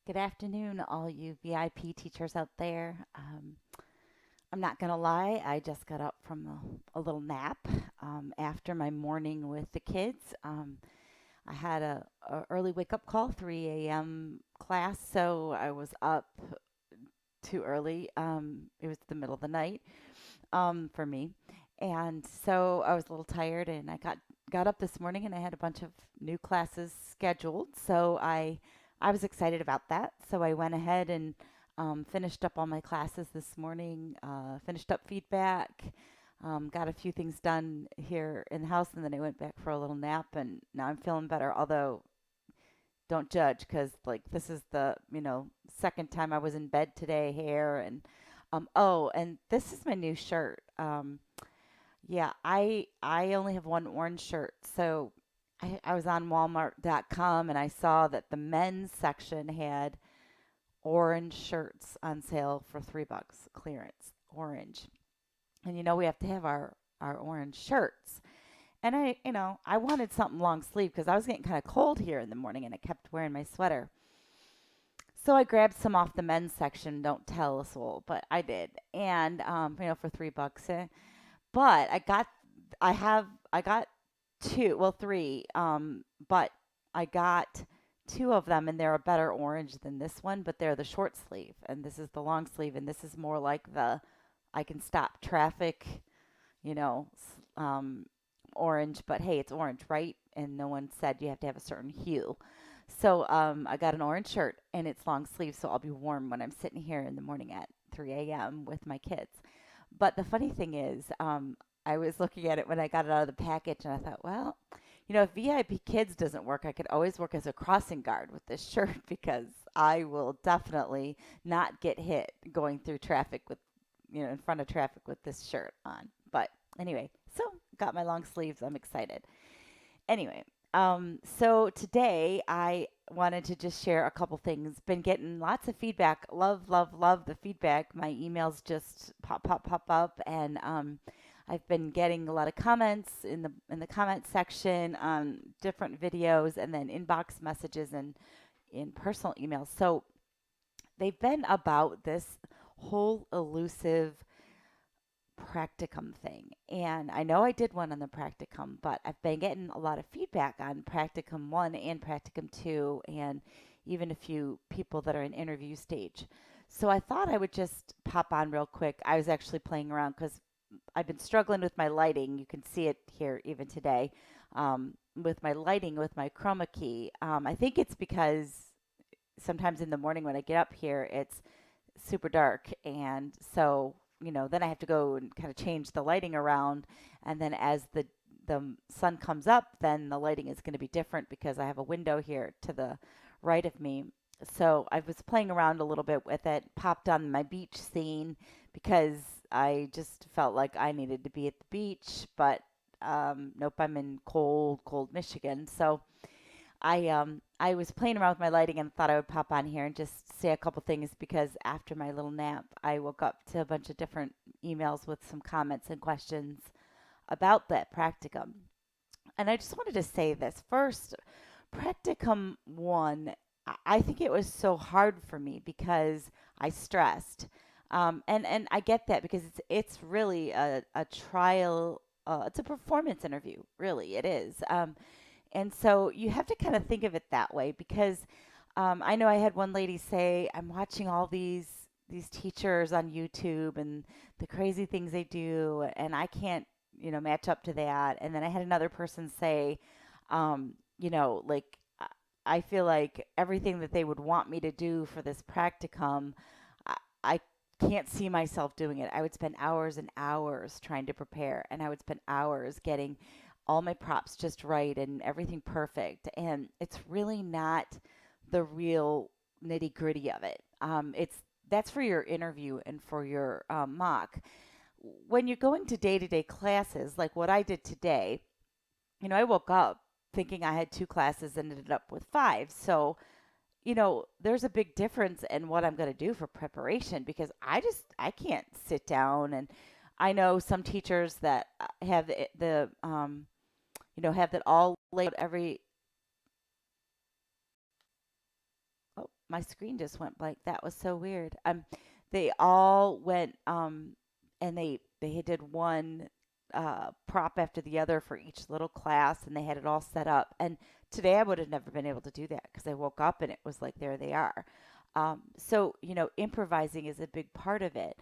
Good afternoon, all you VIP teachers out there. I'm not going to lie, I just got up from a little nap after my morning with the kids. I had a early wake up call, 3 a.m. class, so I was up too early. It was the middle of the night for me. And so I was a little tired and got up this morning and I had a bunch of new classes scheduled. So I was excited about that. So I went ahead and finished up all my classes this morning, finished up feedback, got a few things done here in the house, and then I went back for a little nap. And now I'm feeling better. Although, don't judge, because like this is the second time I was in bed today here, and oh, and this is my new shirt. Yeah, I only have one orange shirt. So I was on Walmart.com and I saw that the men's section had orange shirts on sale for $3 clearance. Orange. And we have to have our orange shirts. And I wanted something long sleeve because I was getting kind of cold here in the morning and I kept wearing my sweater. So I grabbed some off the men's section. Don't tell a soul, but I did. And for $3. But I got two, well, three, but I got two of them, and they're a better orange than this one, but they're the short sleeve, and this is the long sleeve, and this is more like the I can stop traffic, you know, orange, but hey, it's orange, right? And no one said you have to have a certain hue. So I got an orange shirt, and it's long sleeve, so I'll be warm when I'm sitting here in the morning at 3 a.m. with my kids. But the funny thing is, I was looking at it when I got it out of the package, and I thought, well, if VIP Kids doesn't work, I could always work as a crossing guard with this shirt because I will definitely not get hit going through traffic with, in front of traffic with this shirt on. But anyway, so got my long sleeves. I'm excited. Anyway, so today I wanted to just share a couple things. Been getting lots of feedback. Love, love, love the feedback. My emails just pop up, and I've been getting a lot of comments in the comment section on different videos, and then inbox messages and in personal emails. So they've been about this whole elusive practicum thing. And I know I did one on the practicum, but I've been getting a lot of feedback on practicum 1 and practicum 2 and even a few people that are in interview stage. So I thought I would just pop on real quick. I was actually playing around because I've been struggling with my lighting. You can see it here even today with my lighting with my chroma key. I think it's because sometimes in the morning when I get up here, it's super dark. And so, then I have to go and kind of change the lighting around. And then as the sun comes up, then the lighting is going to be different because I have a window here to the right of me. So I was playing around a little bit with it, popped on my beach scene because I just felt like I needed to be at the beach. But nope, I'm in cold Michigan. So I was playing around with my lighting and thought I would pop on here and just say a couple things because after my little nap, I woke up to a bunch of different emails with some comments and questions about that practicum. And I just wanted to say this first. Practicum 1, I think it was so hard for me because I stressed. And I get that because it's really a trial, it's a performance interview, really, it is. And so you have to kind of think of it that way because I know I had one lady say, I'm watching all these teachers on YouTube and the crazy things they do, and I can't, match up to that. And then I had another person say, like I feel like everything that they would want me to do for this practicum, I can't see myself doing it. I would spend hours and hours trying to prepare, and I would spend hours getting all my props just right and everything perfect. And it's really not the real nitty gritty of it. It's That's for your interview and for your mock. When you're going to day classes, like what I did today, I woke up thinking I had two classes and ended up with five. So, there's a big difference in what I'm going to do for preparation because I can't sit down. And I know some teachers that have have that all laid out every. Oh, my screen just went blank. That was so weird. They all went and they did one prop after the other for each little class, and they had it all set up. And today I would have never been able to do that because I woke up and it was like there they are. So improvising is a big part of it.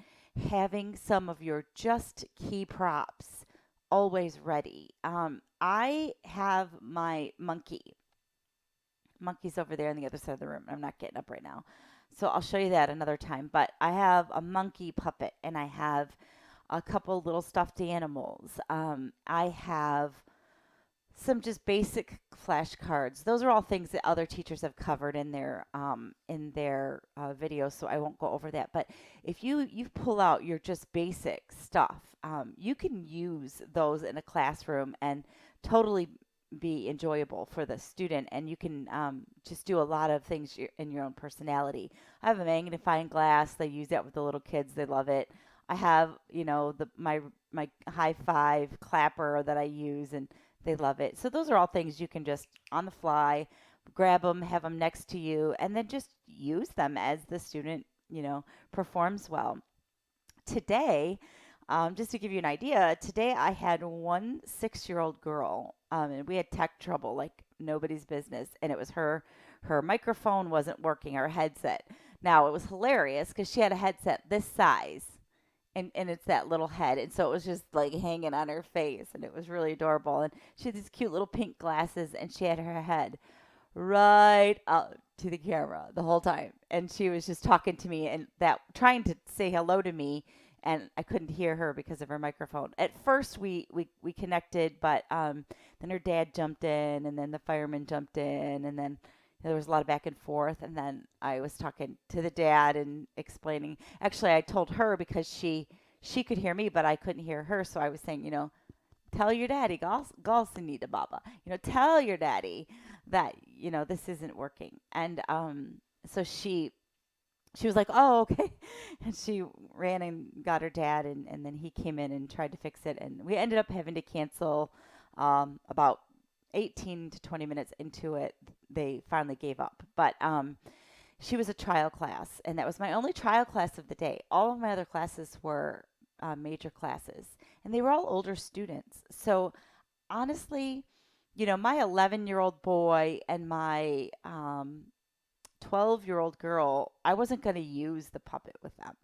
Having some of your just key props always ready. I have my monkey's over there on the other side of the room. I'm not getting up right now. So I'll show you that another time. But I have a monkey puppet and I have a couple little stuffed animals. I have some just basic flashcards. Those are all things that other teachers have covered in their videos, so I won't go over that. But if you pull out your just basic stuff, you can use those in a classroom and totally be enjoyable for the student, and you can just do a lot of things in your own personality. I have a magnifying glass. They use that with the little kids. They love it. I have, my high five clapper that I use, and they love it. So those are all things you can just on the fly grab them, have them next to you, and then just use them as the student, performs well. Today, just to give you an idea, today I had one 6-year-old girl, and we had tech trouble like nobody's business, and it was her microphone wasn't working, her headset. Now, it was hilarious because she had a headset this size. And it's that little head. And so it was just like hanging on her face. And it was really adorable. And she had these cute little pink glasses. And she had her head right up to the camera the whole time. And she was just talking to me and trying to say hello to me. And I couldn't hear her because of her microphone. At first, we connected. But then her dad jumped in. And then the fireman jumped in. And then there was a lot of back and forth, and then I was talking to the dad and explaining. Actually, I told her because she could hear me, but I couldn't hear her. So I was saying, tell your daddy, Galsinita Baba. Tell your daddy that this isn't working. And so she was like, oh, okay. And she ran and got her dad, and then he came in and tried to fix it, and we ended up having to cancel about 18 to 20 minutes into it. They finally gave up. But she was a trial class, and that was my only trial class of the day. All of my other classes were major classes, and they were all older students. So honestly, my 11-year-old boy and my 12-year-old girl, I wasn't going to use the puppet with them.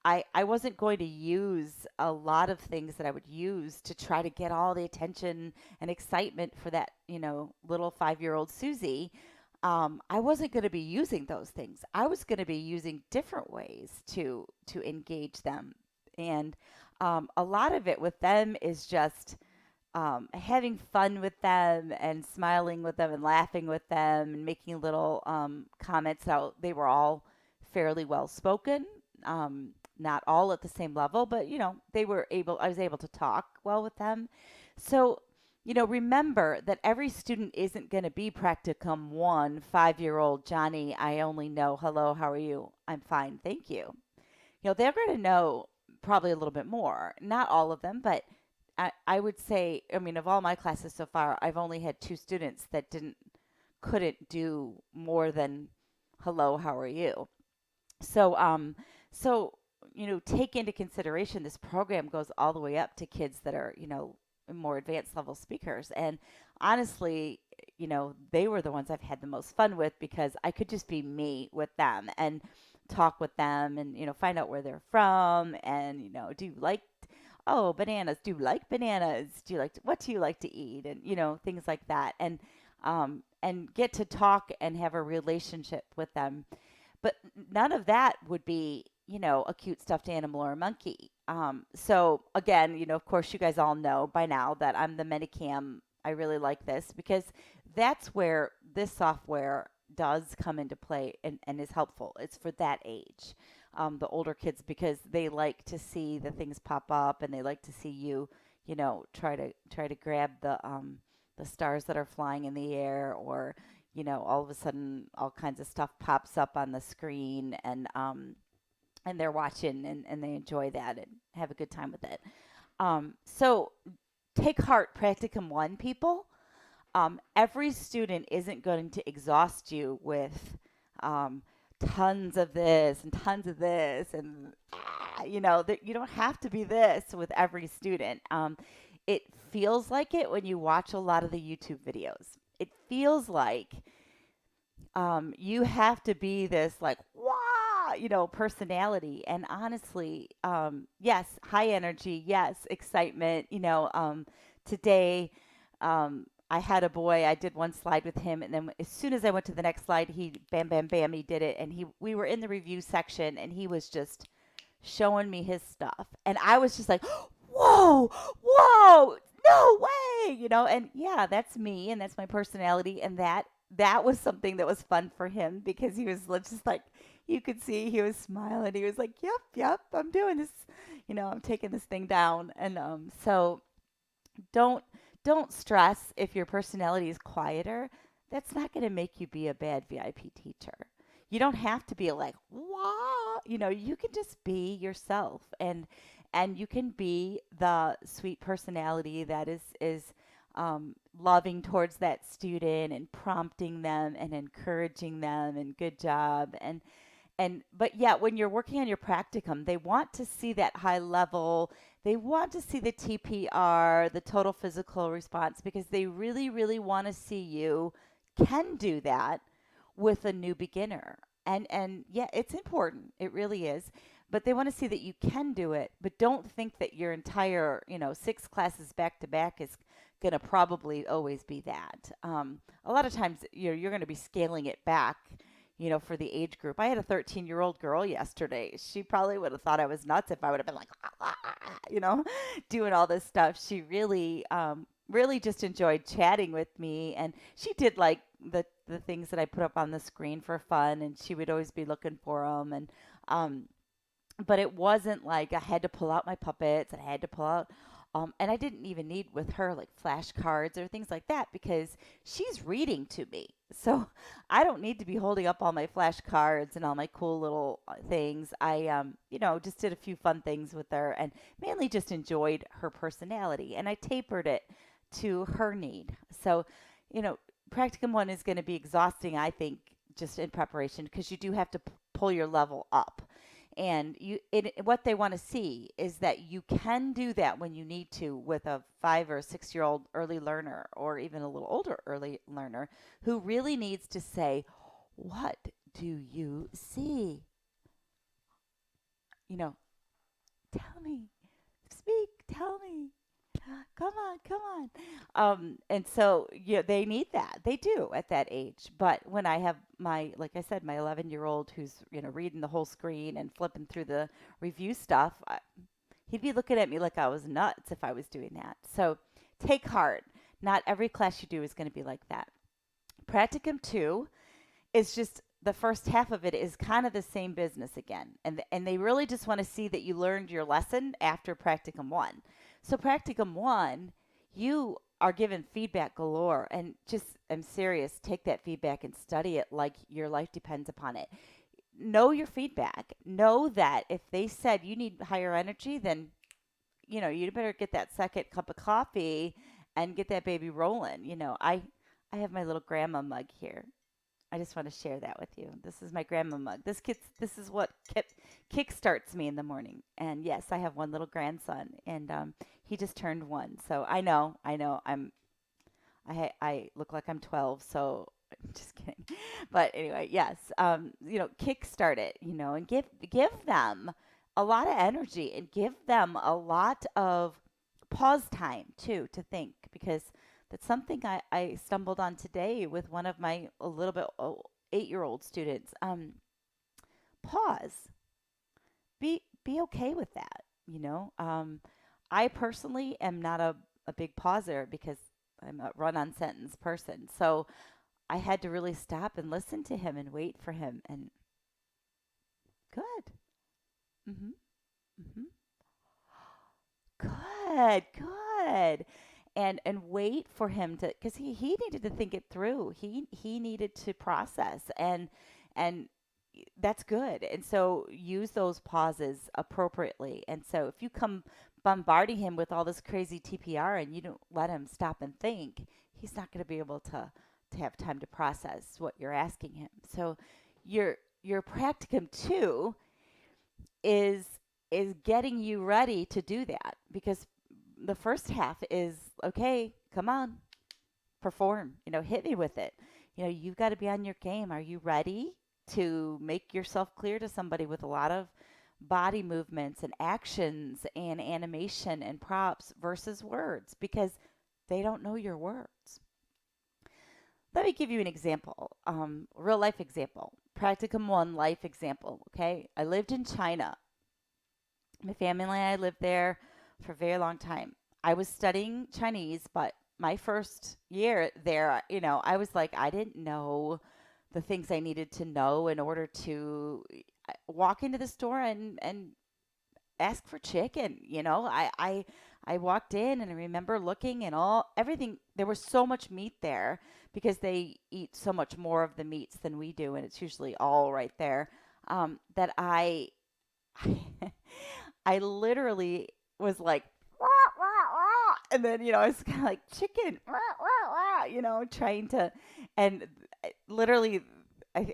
I wasn't going to use a lot of things that I would use to try to get all the attention and excitement for that, little 5-year-old Susie. I wasn't going to be using those things. I was going to be using different ways to engage them. And a lot of it with them is just having fun with them and smiling with them and laughing with them and making little comments. Now, they were all fairly well spoken. Not all at the same level, but I was able to talk well with them. So, remember that every student isn't going to be Practicum 1, 5-year-old Johnny. I only know, hello, how are you? I'm fine, thank you. They're going to know probably a little bit more. Not all of them, but I would say, of all my classes so far, I've only had 2 students that couldn't do more than hello, how are you? So, take into consideration this program goes all the way up to kids that are, more advanced level speakers. And honestly, they were the ones I've had the most fun with because I could just be me with them and talk with them and, find out where they're from and, do you like, oh, bananas, do you like bananas? What do you like to eat? And, things like that. And get to talk and have a relationship with them. But none of that would be, a cute stuffed animal or a monkey. So again, of course, you guys all know by now that I'm the Manycam. I really like this because that's where this software does come into play and is helpful. It's for that age, the older kids, because they like to see the things pop up and they like to see you, try to grab the stars that are flying in the air, or all of a sudden all kinds of stuff pops up on the screen, and they're watching and they enjoy that and have a good time with it. So take heart, Practicum 1 people. Every student isn't going to exhaust you with um, tons of this and tons of this, and that you don't have to be this with every student. It feels like it when you watch a lot of the YouTube videos. It feels like you have to be this like wow, personality. And honestly, yes, high energy, yes, excitement. Today, I had a boy. I did one slide with him, and then as soon as I went to the next slide, he bam, bam, bam, he did it. And we were in the review section, and he was just showing me his stuff, and I was just like, whoa, whoa, no way, and yeah, that's me and that's my personality, and that was something that was fun for him because he was just like, you could see he was smiling. He was like, yep, yep, I'm doing this, I'm taking this thing down. And so don't don't stress if your personality is quieter. That's not going to make you be a bad VIP teacher. You don't have to be like, wow, you can just be yourself, and you can be the sweet personality that is loving towards that student and prompting them and encouraging them and good job. And but yeah, when you're working on your practicum, they want to see that high level. They want to see the TPR, the total physical response, because they really, really want to see you can do that with a new beginner. And yeah, it's important. It really is. But they want to see that you can do it, but don't think that your entire, 6 classes back to back is going to probably always be that. A lot of times, you're going to be scaling it back, for the age group. I had a 13-year-old girl yesterday. She probably would have thought I was nuts if I would have been like, doing all this stuff. She really, really just enjoyed chatting with me, and she did like the things that I put up on the screen for fun, and she would always be looking for them, and um, but it wasn't like I had to pull out my puppets and I had to pull out and I didn't even need with her like flashcards or things like that because she's reading to me. So I don't need to be holding up all my flashcards and all my cool little things. I just did a few fun things with her and mainly just enjoyed her personality, and I tapered it to her need. So, you know, Practicum 1 is going to be exhausting, I think, just in preparation because you do have to pull your level up. And what they want to see is that you can do that when you need to with a 5 or 6 year old early learner or even a little older early learner who really needs to say, what do you see? You know, tell me, speak, tell me. Come on, come on. And so yeah, they need that. They do at that age. But when I have like I said, my 11-year-old who's reading the whole screen and flipping through the review stuff, he'd be looking at me like I was nuts if I was doing that. So take heart. Not every class you do is going to be like that. Practicum 2 is just the first half of it is kind of the same business again. And they really just want to see that you learned your lesson after Practicum 1. So Practicum 1, you are given feedback galore, and just I'm serious, take that feedback and study it like your life depends upon it. Know your feedback. Know that if they said you need higher energy, then you better get that second cup of coffee and get that baby rolling. I have my little grandma mug here. I just want to share that with you. This is my grandma mug. This is what kick starts me in the morning. And yes, I have one little grandson, and he just turned 1. So I know, I look like I'm 12. So just kidding. But anyway, yes, kick start it, and give them a lot of energy and give them a lot of pause time too to think, because that's something I stumbled on today with one of my a little bit 8-year-old students. Pause. Be okay with that. I personally am not a big pauser because I'm a run-on sentence person. So I had to really stop and listen to him and wait for him. And good. Mm-hmm. Mm-hmm. Good. Good. And wait for him to, because he needed to think it through. He needed to process, and that's good. And so use those pauses appropriately. And so if you come bombarding him with all this crazy TPR and you don't let him stop and think, he's not going to be able to have time to process what you're asking him. So your practicum 2 is is getting you ready to do that, because the first half is, okay, come on, perform, hit me with it. You've got to be on your game. Are you ready to make yourself clear to somebody with a lot of body movements and actions and animation and props versus words, because they don't know your words. Let me give you an example, real life example. Practicum 1 life example. Okay. I lived in China. My family and I lived there for a very long time. I was studying Chinese, but my first year there, I was like, I didn't know the things I needed to know in order to walk into the store and ask for chicken. I walked in and I remember looking and everything. There was so much meat there because they eat so much more of the meats than we do, and it's usually all right there. That I literally was like, wah, wah, wah. And then, I was kind of like, chicken, wah, wah, wah, trying to, and literally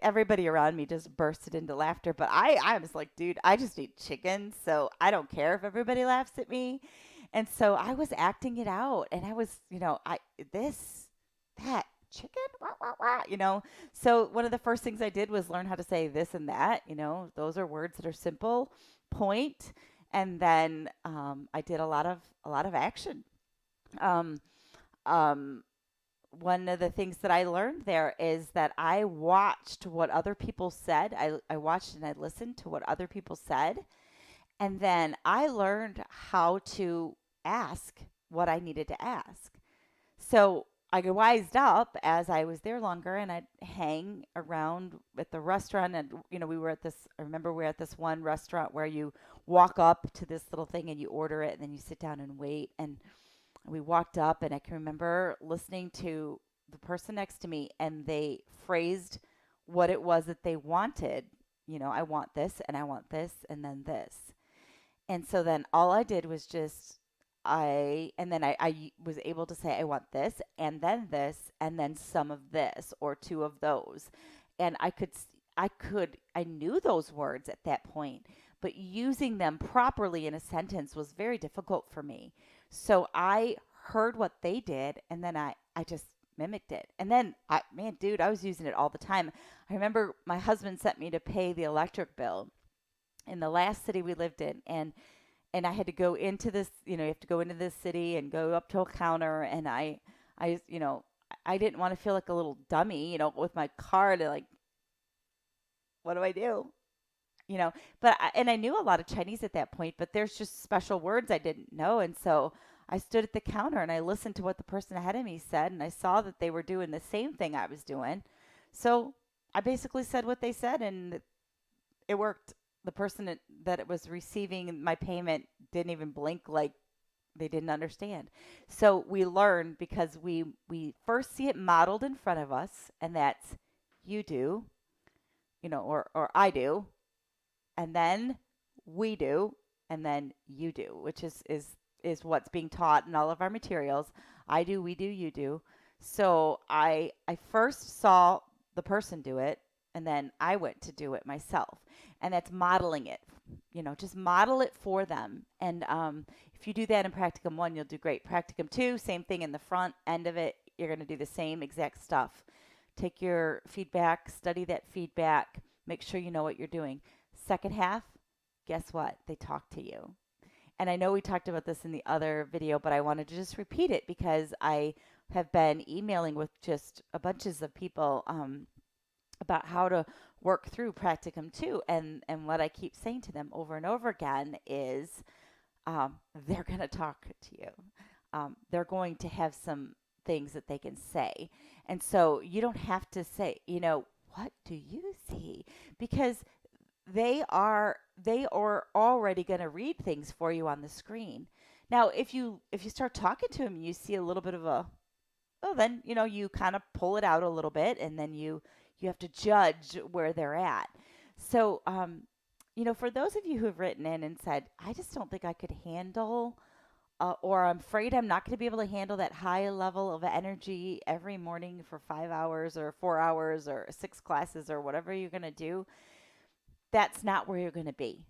everybody around me just bursted into laughter. But I was like, dude, I just eat chicken, so I don't care if everybody laughs at me. And so I was acting it out, and I was, that, chicken, wah, wah, wah, So one of the first things I did was learn how to say this and that. Those are words that are simple, point, and then I did a lot of action. Um, um, One of the things that I learned there is that I watched what other people said. I watched and I listened to what other people said. And then I learned how to ask what I needed to ask. So I wised up as I was there longer, and I'd hang around at the restaurant. And, I remember we were at this one restaurant where you walk up to this little thing and you order it and then you sit down and wait. And we walked up, and I can remember listening to the person next to me, and they phrased what it was that they wanted. I want this, and I want this, and then this. And so then all I did was and then I was able to say, I want this, and then some of this, or two of those. And I knew those words at that point, but using them properly in a sentence was very difficult for me. So I heard what they did, and then I just mimicked it. And then, man, dude, I was using it all the time. I remember my husband sent me to pay the electric bill in the last city we lived in, and I had to go into this, you have to go into this city and go up to a counter, and I didn't want to feel like a little dummy, with my card, and like, what do I do? And I knew a lot of Chinese at that point, but there's just special words I didn't know. And so I stood at the counter and I listened to what the person ahead of me said, and I saw that they were doing the same thing I was doing. So I basically said what they said, and it worked. The person that it was receiving my payment didn't even blink, like they didn't understand. So we learn because we first see it modeled in front of us, and that's you do, or I do, and then we do, and then you do, which is what's being taught in all of our materials. I do, we do, you do. So I first saw the person do it, and then I went to do it myself. And that's modeling it. Just model it for them. And if you do that in Practicum 1, you'll do great. Practicum 2, same thing in the front end of it. You're going to do the same exact stuff. Take your feedback, study that feedback, make sure you know what you're doing. Second half, guess what? They talk to you. And I know we talked about this in the other video, but I wanted to just repeat it because I have been emailing with just a bunches of people about how to work through Practicum 2. And what I keep saying to them over and over again is they're going to talk to you. They're going to have some things that they can say. And so you don't have to say, what do you see? Because they are already going to read things for you on the screen. Now, if you start talking to them, you see a little bit of then you kind of pull it out a little bit, and then you have to judge where they're at. So, for those of you who have written in and said, I just don't think I could handle or I'm afraid I'm not going to be able to handle that high level of energy every morning for 5 hours or 4 hours or 6 classes or whatever you're going to do, that's not where you're going to be.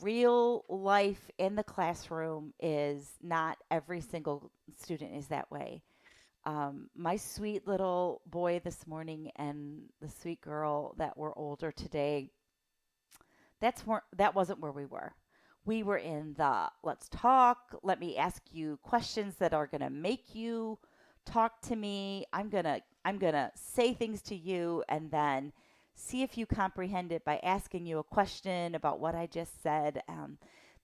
Real life in the classroom is not every single student is that way. My sweet little boy this morning and the sweet girl that were older today, that wasn't where we were. We were in the let's talk, let me ask you questions that are going to make you talk to me. I'm going to say things to you and then see if you comprehend it by asking you a question about what I just said.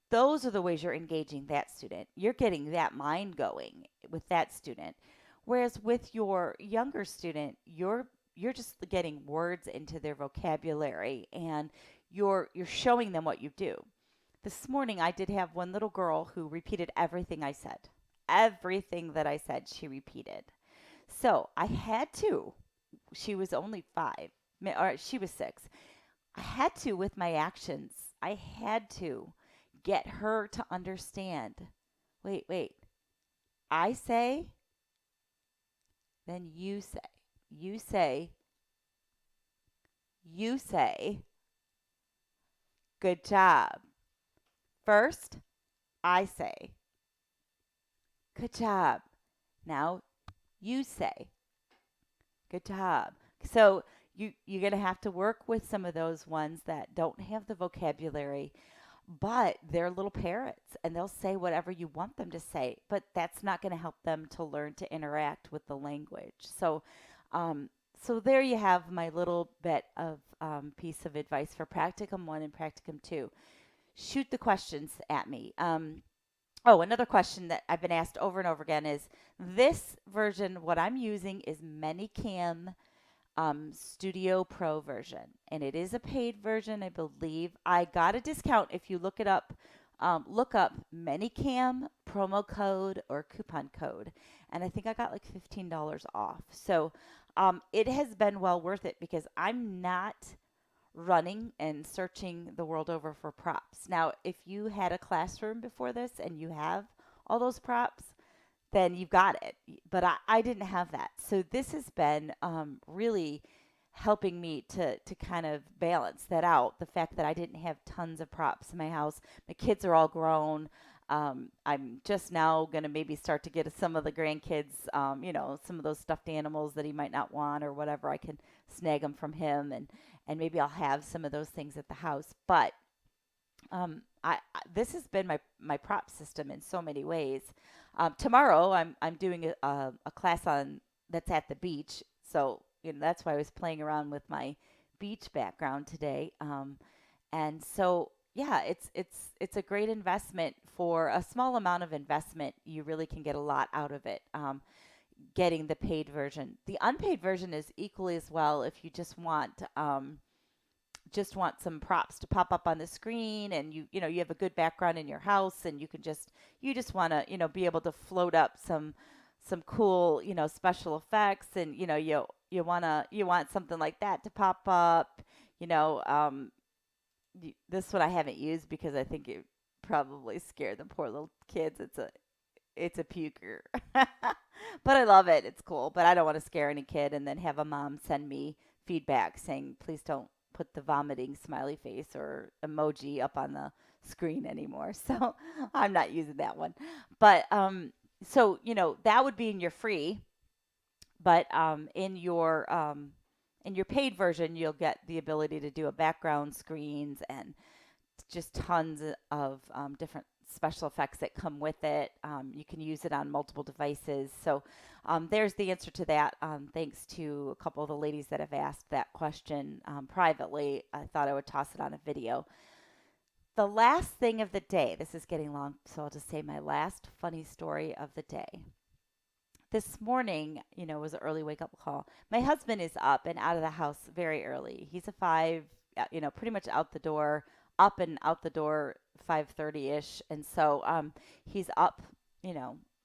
Those are the ways you're engaging that student. You're getting that mind going with that student. Whereas with your younger student, you're just getting words into their vocabulary and you're showing them what you do. This morning I did have one little girl who repeated everything I said. Everything that I said, she repeated. So I had to, she was only 5, or she was 6. I had to, with my actions, I had to get her to understand. Wait, wait. I say, then you say. You say, you say, good job. First, I say, good job. Now, you say, good job. So you're going to have to work with some of those ones that don't have the vocabulary, but they're little parrots and they'll say whatever you want them to say, but that's not going to help them to learn to interact with the language. Um, so there you have my little bit of piece of advice for Practicum 1 and Practicum 2. Shoot the questions at me. Oh, another question that I've been asked over and over again is this version, what I'm using is Manycam Studio Pro version, and it is a paid version, I believe. I got a discount if you look it up. Look up Manycam promo code or coupon code, and I think I got like $15 off. So it has been well worth it because I'm not running and searching the world over for props. Now, if you had a classroom before this and you have all those props, then you've got it. But I didn't have that. So this has been really helping me to kind of balance that out. The fact that I didn't have tons of props in my house. My kids are all grown. I'm just now going to maybe start to get some of the grandkids, some of those stuffed animals that he might not want or whatever. I can snag them from him and maybe I'll have some of those things at the house. But this has been my prop system in so many ways. Tomorrow I'm doing a class on that's at the beach, so that's why I was playing around with my beach background today. And so yeah, it's a great investment for a small amount of investment. You really can get a lot out of it. Getting the paid version, the unpaid version is equally as well. If you just want some props to pop up on the screen and you have a good background in your house and you just want to be able to float up some cool special effects and you want something like that to pop up. This one I haven't used because I think it probably scared the poor little kids. It's a puker. But I love it. It's cool, but I don't want to scare any kid and then have a mom send me feedback saying please don't put the vomiting smiley face or emoji up on the screen anymore. So I'm not using that one. But so that would be in your free, but in your paid version you'll get the ability to do a background screens and just tons of different special effects that come with it. You can use it on multiple devices. So there's the answer to that. Thanks to a couple of the ladies that have asked that question privately. I thought I would toss it on a video. The last thing of the day, this is getting long, so I'll just say my last funny story of the day. This morning, was an early wake up call. My husband is up and out of the house very early. He's a 5, pretty much out the door, up and out the door 5:30ish, and so he's up,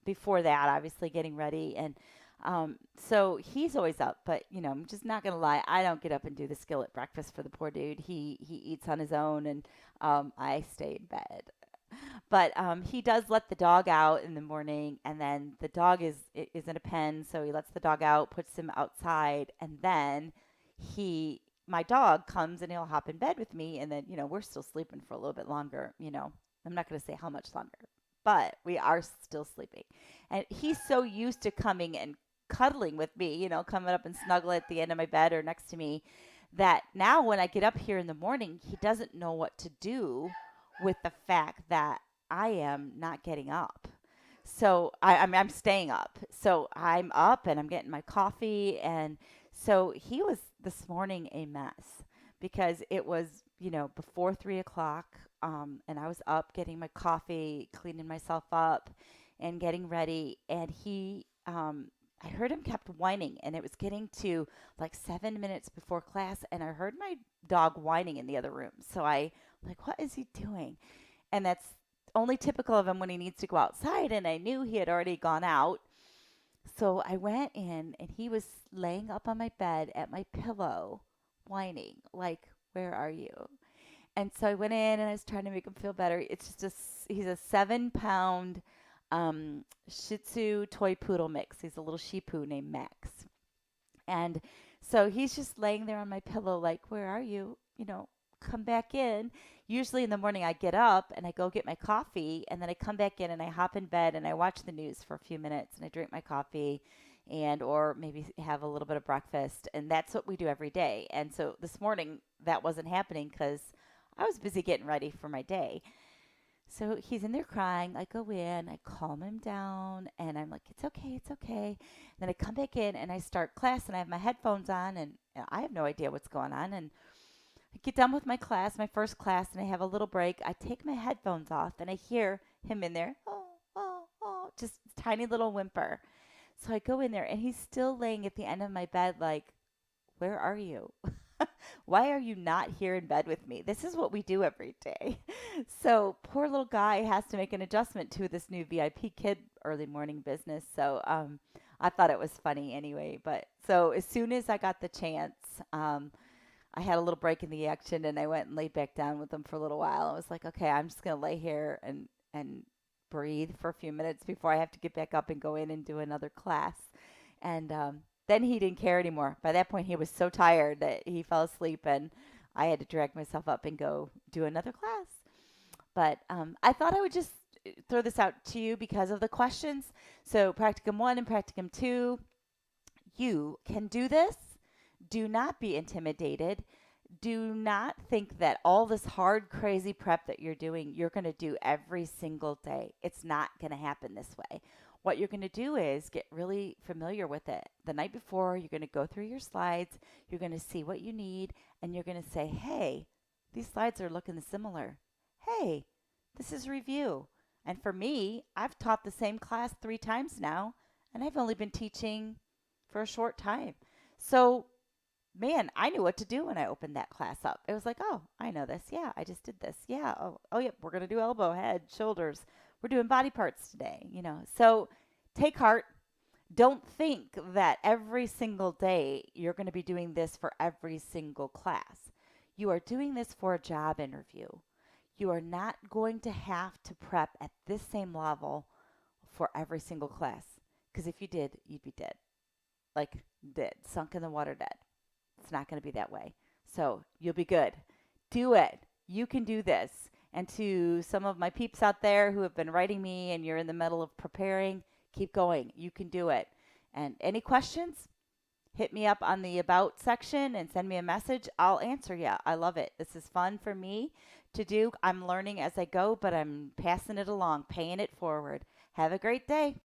before that, obviously getting ready, and so he's always up. But I'm just not gonna lie, I don't get up and do the skillet breakfast for the poor dude. He eats on his own, and I stay in bed. But he does let the dog out in the morning, and then the dog is in a pen, so he lets the dog out, puts him outside, and then he my dog comes and he'll hop in bed with me, and then we're still sleeping for a little bit longer. I'm not going to say how much longer, but we are still sleeping, and he's so used to coming and cuddling with me, coming up and snuggle at the end of my bed or next to me, that now when I get up here in the morning, he doesn't know what to do with the fact that I am not getting up. So I'm staying up. So I'm up and I'm getting my coffee. And so he was this morning a mess because it was, before 3 o'clock. And I was up getting my coffee, cleaning myself up and getting ready. And I heard him kept whining, and it was getting to like 7 minutes before class. And I heard my dog whining in the other room. So like, what is he doing? And that's only typical of him when he needs to go outside. And I knew he had already gone out. So I went in and he was laying up on my bed at my pillow, whining, like, where are you? And so I went in and I was trying to make him feel better. It's just he's a 7 pound Shih Tzu toy poodle mix. He's a little Shih Poo named Max. And so he's just laying there on my pillow, like, where are you? Come back in. Usually in the morning, I get up and I go get my coffee, and then I come back in and I hop in bed and I watch the news for a few minutes and I drink my coffee and or maybe have a little bit of breakfast. And that's what we do every day. And so this morning, that wasn't happening because I was busy getting ready for my day. So he's in there crying. I go in, I calm him down, and I'm like, it's okay, it's okay. Then I come back in and I start class, and I have my headphones on, and I have no idea what's going on. And I get done with my class, my first class, and I have a little break. I take my headphones off, and I hear him in there, oh, oh, oh, just tiny little whimper. So I go in there, and he's still laying at the end of my bed, like, where are you? Why are you not here in bed with me? This is what we do every day. So poor little guy has to make an adjustment to this new VIPKID early morning business. So I thought it was funny anyway. But so as soon as I got the chance, I had a little break in the action and I went and laid back down with him for a little while. I was like, okay, I'm just going to lay here and breathe for a few minutes before I have to get back up and go in and do another class. And then he didn't care anymore. By that point, he was so tired that he fell asleep, and I had to drag myself up and go do another class. But I thought I would just throw this out to you because of the questions. So Practicum 1 and Practicum 2, you can do this. Do not be intimidated. Do not think that all this hard, crazy prep that you're doing, you're going to do every single day. It's not going to happen this way. What you're going to do is get really familiar with it. The night before, you're going to go through your slides. You're going to see what you need, and you're going to say, hey, these slides are looking similar. Hey, this is review. And for me, I've taught the same class 3 times now, and I've only been teaching for a short time. So man, I knew what to do when I opened that class up. It was like, oh, I know this. Yeah, I just did this. Yeah. Oh, yep. We're going to do elbow, head, shoulders. We're doing body parts today, So take heart. Don't think that every single day you're going to be doing this for every single class. You are doing this for a job interview. You are not going to have to prep at this same level for every single class. Because if you did, you'd be dead. Like dead, sunk in the water dead. It's not going to be that way. So you'll be good. Do it. You can do this. And to some of my peeps out there who have been writing me and you're in the middle of preparing, keep going. You can do it. And any questions? Hit me up on the About section and send me a message. I'll answer you. I love it. This is fun for me to do. I'm learning as I go, but I'm passing it along, paying it forward. Have a great day.